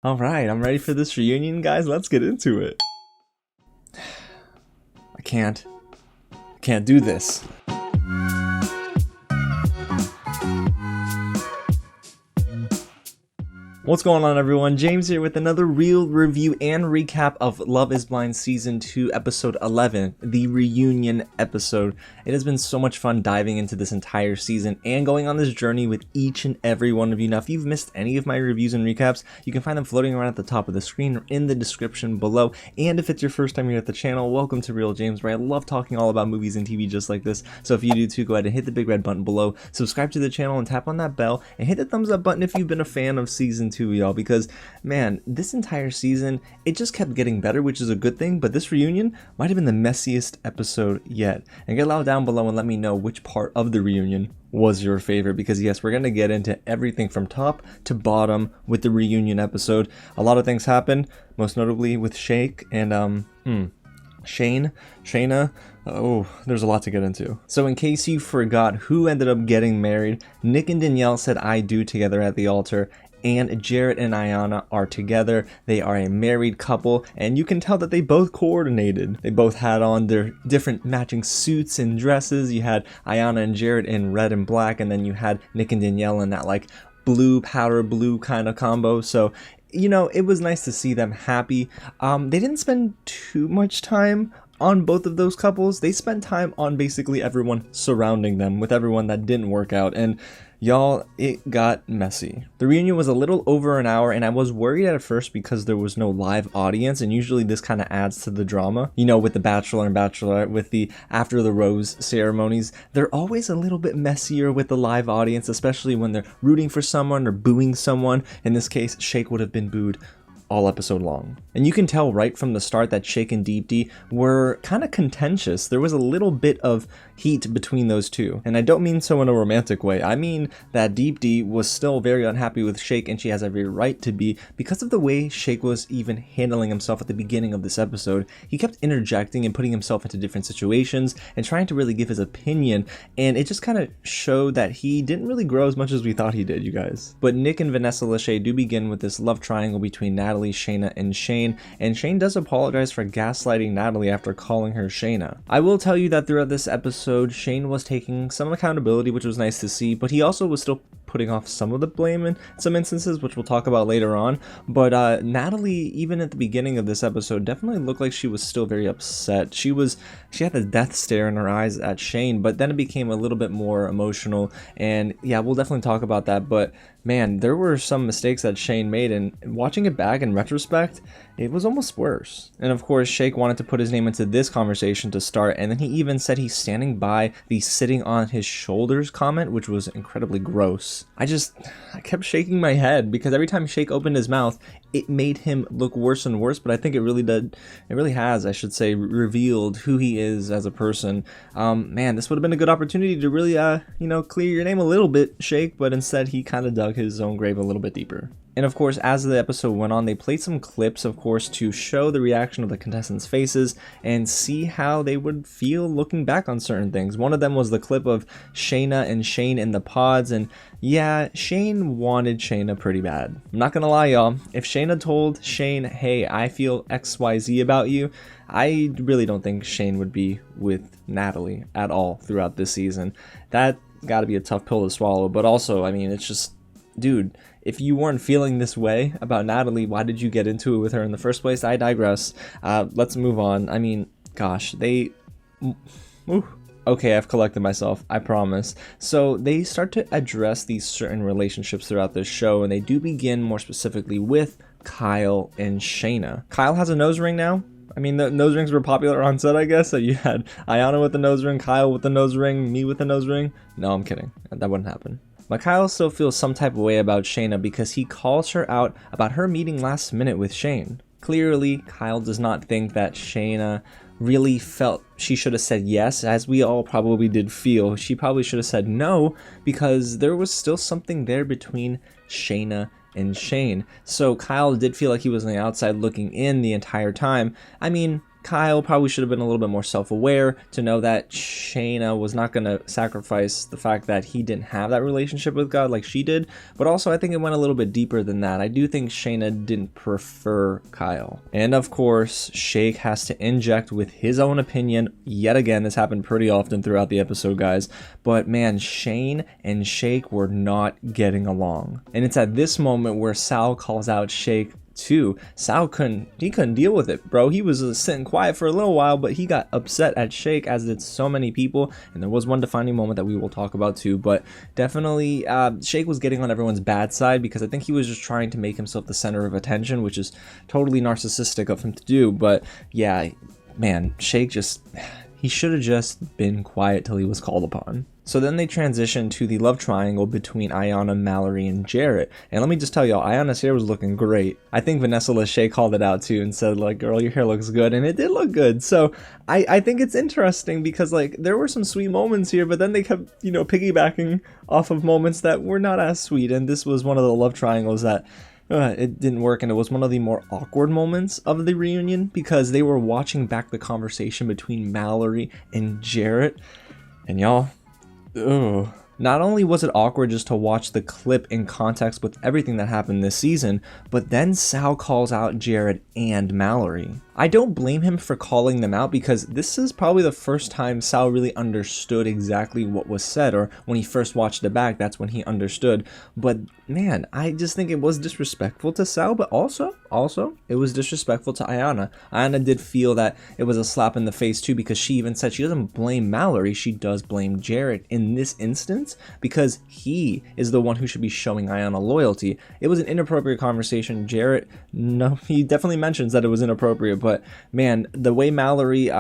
Alright, I'm ready for this reunion, guys. Let's get into it. I can't do this. What's going on, everyone? James here with another real review and recap of Love is Blind Season 2, Episode 11, the reunion episode. It has been so much fun diving into this entire season and going on this journey with each and every one of you. Now, if you've missed any of my reviews and recaps, you can find them floating around at the top of the screen or in the description below. And if it's your first time here at the channel, welcome to Real James, where I love talking all about movies and TV just like this. So if you do too, go ahead and hit the big red button below, subscribe to the channel, and tap on that bell, and hit the thumbs up button if you've been a fan of Season 2, y'all, because man, this entire season it just kept getting better, which is a good thing. But this reunion might have been the messiest episode yet. And get loud down below and let me know which part of the reunion was your favorite, because yes, we're gonna get into everything from top to bottom with the reunion episode. A lot of things happened, most notably with Shake and Shayna. Oh, there's a lot to get into. So in case you forgot who ended up getting married, Nick and Danielle said I do together at the altar, and Jarrett and Ayana are together. They are a married couple, and you can tell that they both coordinated. They both had on their different matching suits and dresses. You had Ayana and Jarrett in red and black, and then you had Nick and Danielle in that like blue, powder blue kind of combo. So you know, it was nice to see them happy. They didn't spend too much time on both of those couples. They spent time on basically everyone surrounding them, with everyone that didn't work out, and y'all, it got messy. The reunion was a little over an hour, and I was worried at first because there was no live audience, and usually this kind of adds to the drama. You know, with the Bachelor and Bachelorette, with the after the rose ceremonies, they're always a little bit messier with the live audience, especially when they're rooting for someone or booing someone. In this case, Shake would have been booed all episode long. And you can tell right from the start that Shake and Deepti were kind of contentious. There was a little bit of heat between those two. And I don't mean so in a romantic way. I mean that Deepti was still very unhappy with Shake, and she has every right to be, because of the way Shake was even handling himself at the beginning of this episode. He kept interjecting and putting himself into different situations and trying to really give his opinion, and it just kind of showed that he didn't really grow as much as we thought he did, you guys. But Nick and Vanessa Lashey do begin with this love triangle between Natalie, Shayna, and Shayne, and Shayne does apologize for gaslighting Natalie after calling her Shayna. I will tell you that throughout this episode, Shayne was taking some accountability, which was nice to see, but he also was still putting off some of the blame in some instances, which we'll talk about later on. But Natalie, even at the beginning of this episode, definitely looked like she was still very upset. She had the death stare in her eyes at Shayne, but then it became a little bit more emotional, and yeah, we'll definitely talk about that. But man, there were some mistakes that Shayne made, and watching it back in retrospect, it was almost worse. And of course, Shake wanted to put his name into this conversation to start, and then he even said he's standing by the sitting on his shoulders comment, which was incredibly gross. I kept shaking my head, because every time Shake opened his mouth, it made him look worse and worse. But I think it really has, I should say, revealed who he is as a person. Man, this would have been a good opportunity to really, clear your name a little bit, Shake, but instead he kind of dug his own grave a little bit deeper. And of course, as the episode went on, they played some clips, of course, to show the reaction of the contestants' faces and see how they would feel looking back on certain things. One of them was the clip of Shayna and Shayne in the pods, and yeah, Shayne wanted Shayna pretty bad. I'm not gonna lie, y'all. If Shayna told Shayne, hey, I feel XYZ about you, I really don't think Shayne would be with Natalie at all throughout this season. That gotta be a tough pill to swallow, but also, I mean, it's just, dude, if you weren't feeling this way about Natalie, why did you get into it with her in the first place? I digress. Let's move on. I mean, gosh, okay, I've collected myself, I promise. So they start to address these certain relationships throughout this show, and they do begin more specifically with Kyle and Shayna. Kyle has a nose ring now. I mean, the nose rings were popular on set, I guess. So you had Ayana with the nose ring, Kyle with the nose ring, me with the nose ring. No, I'm kidding. That wouldn't happen. But Kyle still feels some type of way about Shayna, because he calls her out about her meeting last minute with Shayne. Clearly, Kyle does not think that Shayna really felt she should have said yes, as we all probably did feel. She probably should have said no, because there was still something there between Shayna and Shayne. So Kyle did feel like he was on the outside looking in the entire time. I mean, Kyle probably should have been a little bit more self-aware to know that Shayna was not going to sacrifice the fact that he didn't have that relationship with God like she did. But also, I think it went a little bit deeper than that. I do think Shayna didn't prefer Kyle. And of course, Shake has to inject with his own opinion. Yet again, this happened pretty often throughout the episode, guys. But man, Shayne and Shake were not getting along. And it's at this moment where Sal calls out Shake too. Sal couldn't deal with it, bro. He was sitting quiet for a little while, but he got upset at Shake, as did so many people. And there was one defining moment that we will talk about too. But definitely Shake was getting on everyone's bad side, because I think he was just trying to make himself the center of attention, which is totally narcissistic of him to do. But yeah, man, Shake he should have just been quiet till he was called upon. So then they transition to the love triangle between Ayanna, Mallory, and Jarrett. And let me just tell y'all, Ayanna's hair was looking great. I think Vanessa Lachey called it out too and said, like, girl, your hair looks good. And it did look good. So I think it's interesting because, like, there were some sweet moments here, but then they kept, piggybacking off of moments that were not as sweet. And this was one of the love triangles that it didn't work, and it was one of the more awkward moments of the reunion because they were watching back the conversation between Mallory and Jarrett. And y'all, ugh. Not only was it awkward just to watch the clip in context with everything that happened this season, but then Sal calls out Jarrett and Mallory. I don't blame him for calling them out because this is probably the first time Sal really understood exactly what was said, or when he first watched it back, that's when he understood. But man, I just think it was disrespectful to Sal, but also it was disrespectful to Ayanna. Ayanna did feel that it was a slap in the face too, because she even said she doesn't blame Mallory, she does blame Jarrett in this instance because he is the one who should be showing Ayanna loyalty. It was an inappropriate conversation. Jarrett, no, he definitely mentions that it was inappropriate, but man, the way Mallory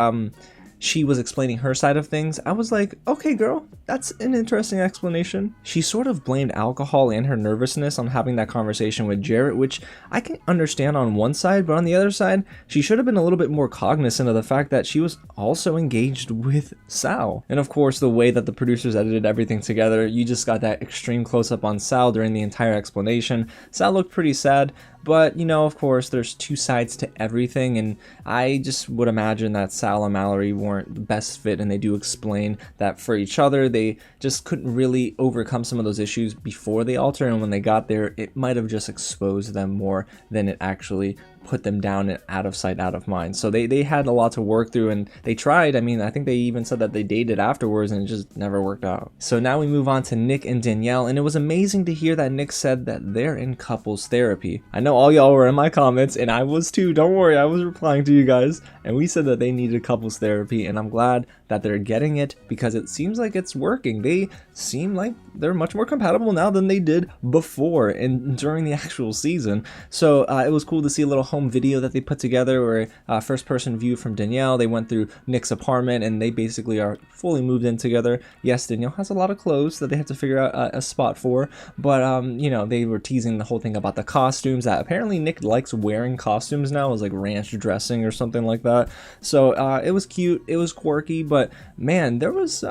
she was explaining her side of things, I was like, okay girl, that's an interesting explanation. She sort of blamed alcohol and her nervousness on having that conversation with Jarrett, which I can understand on one side, but on the other side, she should have been a little bit more cognizant of the fact that she was also engaged with Sal. And of course, the way that the producers edited everything together, you just got that extreme close-up on Sal during the entire explanation. Sal looked pretty sad, but of course, there's two sides to everything, and I just would imagine that Sal and Mallory weren't the best fit, and they do explain that for each other, they just couldn't really overcome some of those issues before the altar, and when they got there, it might have just exposed them more than it actually put them down and out of sight, out of mind. So they had a lot to work through, and they tried. I mean, I think they even said that they dated afterwards, and it just never worked out. So now we move on to Nick and Danielle, and it was amazing to hear that Nick said that they're in couples therapy. I know all y'all were in my comments, and I was too, don't worry, I was replying to you guys, and we said that they needed couples therapy, and I'm glad that they're getting it because it seems like it's working. They seem like they're much more compatible now than they did before and during the actual season. So it was cool to see a little home video that they put together, where first person view from Danielle. They went through Nick's apartment and they basically are fully moved in together. Yes, Danielle has a lot of clothes that they have to figure out a spot for, but they were teasing the whole thing about the costumes, that apparently Nick likes wearing costumes now. It was like ranch dressing or something like that. So it was cute, it was quirky, but man, there was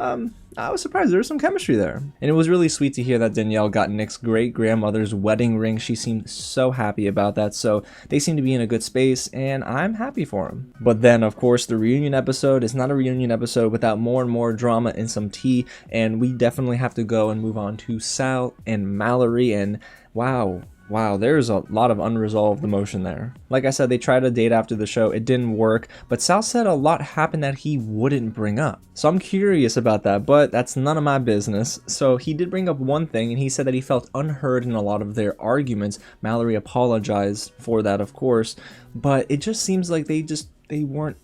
I was surprised there was some chemistry there. And it was really sweet to hear that Danielle got Nick's great-grandmother's wedding ring. She seemed so happy about that, so they seem to be in a good space, and I'm happy for them. But then, of course, the reunion episode is not a reunion episode without more and more drama and some tea, and we definitely have to go and move on to Sal and Mallory, and wow, there's a lot of unresolved emotion there. Like I said, they tried a date after the show, it didn't work, but Sal said a lot happened that he wouldn't bring up. So I'm curious about that, but that's none of my business. So he did bring up one thing, and he said that he felt unheard in a lot of their arguments. Mallory apologized for that, of course, but it just seems like they weren't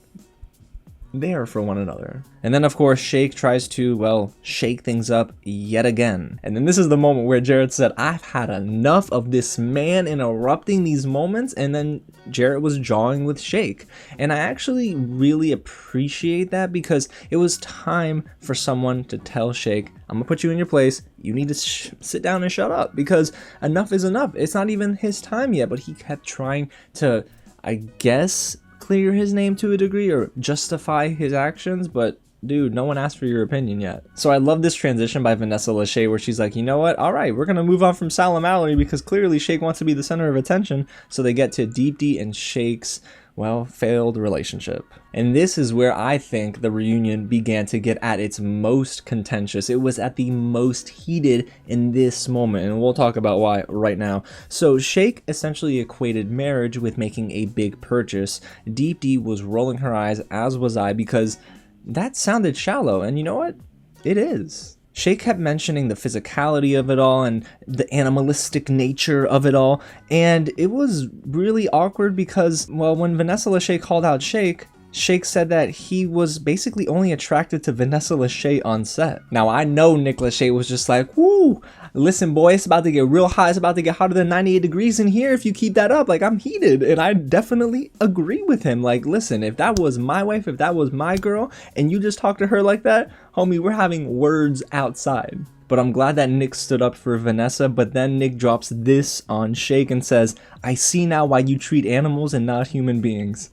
there for one another. And then of course Shake tries to, well, shake things up yet again. And then this is the moment where Jarrett said, I've had enough of this man interrupting these moments, and then Jarrett was jawing with Shake. And I actually really appreciate that because it was time for someone to tell Shake, I'm gonna put you in your place, you need to sit down and shut up, because enough is enough. It's not even his time yet, but he kept trying to, I guess, clear his name to a degree or justify his actions, but dude, no one asked for your opinion yet. So I love this transition by Vanessa Lachey where she's like, you know what, alright, we're gonna move on from Sal and Mallory because clearly Shake wants to be the center of attention. So they get to Deepti and Shake's, well, failed relationship. And this is where I think the reunion began to get at its most contentious. It was at the most heated in this moment, and we'll talk about why right now. So Shake essentially equated marriage with making a big purchase. Deepti was rolling her eyes, as was I, because that sounded shallow, and you know what? It is. Shake kept mentioning the physicality of it all and the animalistic nature of it all, and it was really awkward because, well, when Vanessa Lashey called out Shake, Shake said that he was basically only attracted to Vanessa Lashey on set. Now, I know Nick Lashey was just like, woo, listen, boy, it's about to get real hot. It's about to get hotter than 98 degrees in here if you keep that up. Like, I'm heated. And I definitely agree with him. Like, listen, if that was my wife, if that was my girl, and you just talk to her like that, homie, we're having words outside. But I'm glad that Nick stood up for Vanessa, but then Nick drops this on Shake and says, I see now why you treat animals and not human beings.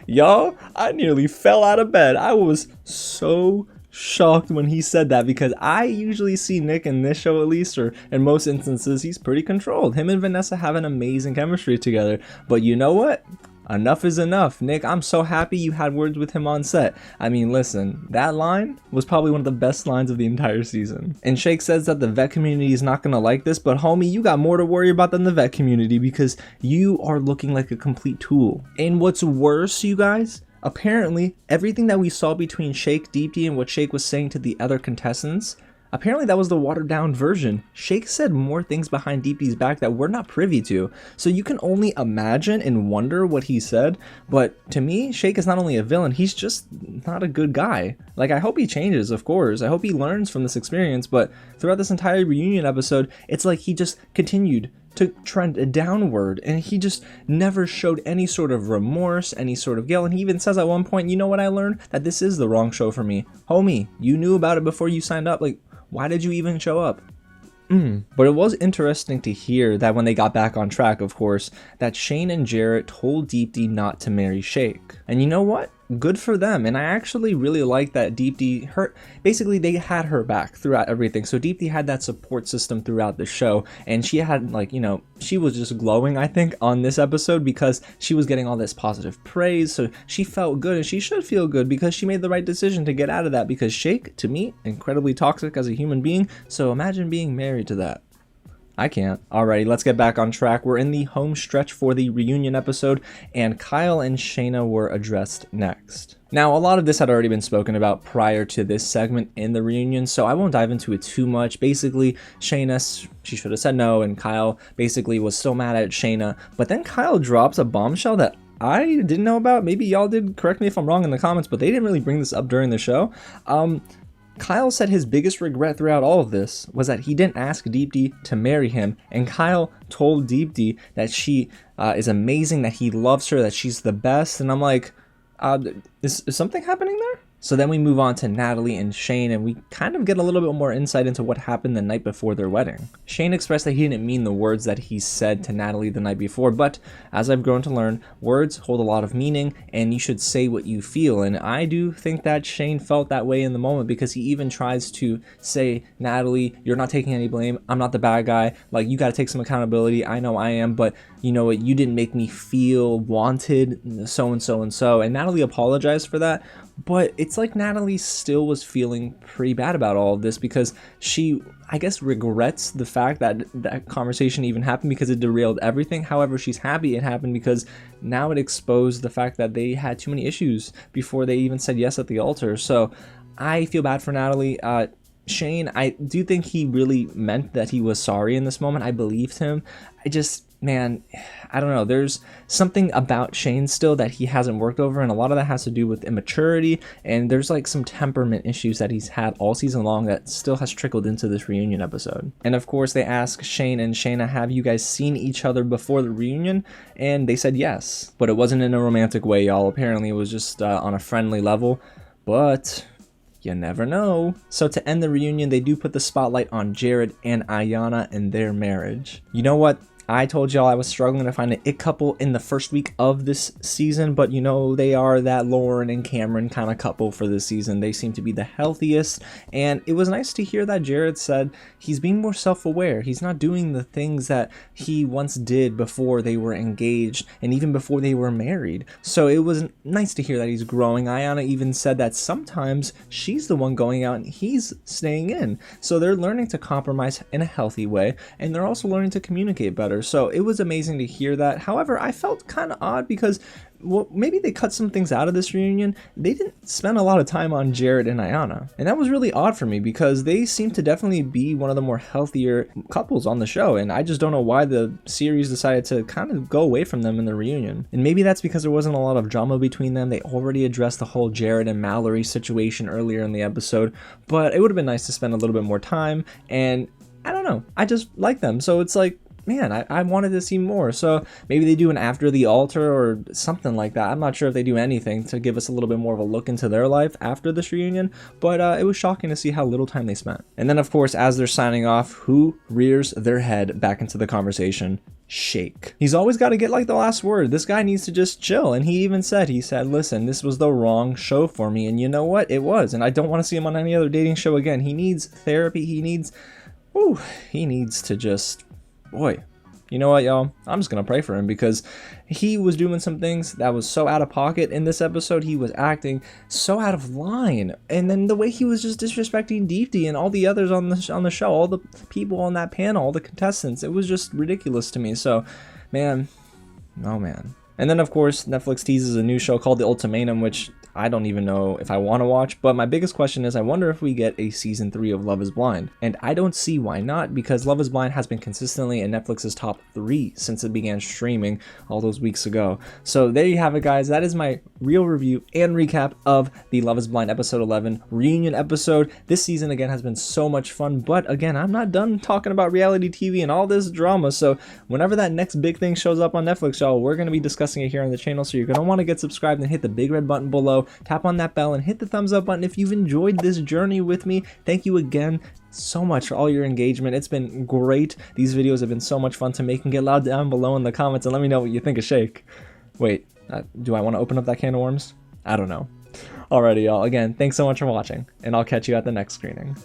Y'all, I nearly fell out of bed. I was so shocked when he said that because I usually see Nick in this show, at least, or in most instances, he's pretty controlled. Him and Vanessa have an amazing chemistry together. But you know what? Enough is enough. Nick, I'm so happy you had words with him on set. I mean, listen, that line was probably one of the best lines of the entire season. And Shake says that the vet community is not going to like this, but homie, you got more to worry about than the vet community because you are looking like a complete tool. And what's worse, you guys, apparently everything that we saw between Shake, Deepti, and what Shake was saying to the other contestants, apparently that was the watered down version. Shake said more things behind Deepti's back that we're not privy to. So you can only imagine and wonder what he said. But to me, Shake is not only a villain, he's just not a good guy. Like, I hope he changes, of course. I hope he learns from this experience. But throughout this entire reunion episode, it's like he just continued to trend downward, and he just never showed any sort of remorse, any sort of guilt. And he even says at one point, you know what I learned? That this is the wrong show for me. Homie, you knew about it before you signed up. Like, why did you even show up? But it was interesting to hear that when they got back on track, of course, that Shayne and Jarrett told Deepti not to marry Shake. And you know what? Good for them. And I actually really like that Deepti, basically they had her back throughout everything. So Deepti had that support system throughout the show, and she had, like, you know, she was just glowing, I think, on this episode because she was getting all this positive praise. So she felt good, and she should feel good because she made the right decision to get out of that, because Shake, to me, incredibly toxic as a human being. So imagine being married to that. I can't. Alrighty, let's get back on track. We're in the home stretch for the reunion episode, and Kyle and Shayna were addressed next. Now, a lot of this had already been spoken about prior to this segment in the reunion, so I won't dive into it too much. Basically, Shayna, she should have said no, and Kyle basically was still mad at Shayna, but then Kyle drops a bombshell that I didn't know about. Maybe y'all did, correct me if I'm wrong in the comments, but they didn't really bring this up during the show. Kyle said his biggest regret throughout all of this was that he didn't ask Deepti to marry him, and Kyle told Deepti that she is amazing, that he loves her, that she's the best, and I'm like, is something happening there? So then we move on to Natalie and Shayne, and we kind of get a little bit more insight into what happened the night before their wedding. Shayne expressed that he didn't mean the words that he said to Natalie the night before, but as I've grown to learn, words hold a lot of meaning, and you should say what you feel. And I do think that Shayne felt that way in the moment, because he even tries to say, Natalie, you're not taking any blame. I'm not the bad guy. Like, you got to take some accountability. I know I am, but you know what? You didn't make me feel wanted, so and so and so. And Natalie apologized for that. But it's like Natalie still was feeling pretty bad about all of this, because she, I guess, regrets the fact that that conversation even happened, because it derailed everything. However, she's happy it happened because now it exposed the fact that they had too many issues before they even said yes at the altar. So I feel bad for Natalie. Shayne, I do think he really meant that he was sorry in this moment. I believed him. Man, I don't know. There's something about Shayne still that he hasn't worked over, and a lot of that has to do with immaturity, and there's like some temperament issues that he's had all season long that still has trickled into this reunion episode. And of course, they ask Shayne and Shayna, have you guys seen each other before the reunion? And they said yes, but it wasn't in a romantic way, y'all. Apparently, it was just on a friendly level, but you never know. So to end the reunion, they do put the spotlight on Jared and Ayanna and their marriage. You know what? I told y'all I was struggling to find an it couple in the first week of this season, but you know, they are that Lauren and Cameron kind of couple for this season. They seem to be the healthiest, and it was nice to hear that Jared said he's being more self-aware. He's not doing the things that he once did before they were engaged and even before they were married. So it was nice to hear that he's growing. Ayana even said that sometimes she's the one going out and he's staying in. So they're learning to compromise in a healthy way, and they're also learning to communicate better. So it was amazing to hear that. However, I felt kind of odd because, well, maybe they cut some things out of this reunion. They didn't spend a lot of time on Jared and Ayana, and that was really odd for me because they seem to definitely be one of the more healthier couples on the show, and I just don't know why the series decided to kind of go away from them in the reunion. And maybe that's because there wasn't a lot of drama between them. They already addressed the whole Jared and Mallory situation earlier in the episode, but it would have been nice to spend a little bit more time, and I don't know, I just like them. So it's like, man, I wanted to see more. So maybe they do an after the altar or something like that. I'm not sure if they do anything to give us a little bit more of a look into their life after this reunion, but it was shocking to see how little time they spent. And then, of course, as they're signing off, who rears their head back into the conversation? Shake. He's always got to get like the last word. This guy needs to just chill. And he even said, listen, this was the wrong show for me. And you know what? It was. And I don't want to see him on any other dating show again. He needs therapy. He needs to just, boy, you know what, y'all? I'm just gonna pray for him because he was doing some things that was so out of pocket in this episode. He was acting so out of line, and then the way he was just disrespecting Deepti and all the others on the show, all the people on that panel, all the contestants, it was just ridiculous to me. So, man, oh man. And then, of course, Netflix teases a new show called The Ultimatum, which I don't even know if I want to watch, but my biggest question is I wonder if we get a season 3 of Love is Blind. And I don't see why not, because Love is Blind has been consistently in Netflix's top 3 since it began streaming all those weeks ago. So there you have it, guys. That is my real review and recap of the Love is Blind episode 11 reunion episode. This season, again, has been so much fun, but again, I'm not done talking about reality TV and all this drama. So whenever that next big thing shows up on Netflix, y'all, we're going to be discussing it here on the channel. So you're going to want to get subscribed and hit the big red button below. Tap on that bell and hit the thumbs up button if you've enjoyed this journey with me. Thank you again so much for all your engagement. It's been great. These videos have been so much fun to make, and get loud down below in the comments and let me know what you think of Shake. Wait, do I want to open up that can of worms? I don't know. Alrighty, y'all. Again, thanks so much for watching, and I'll catch you at the next screening.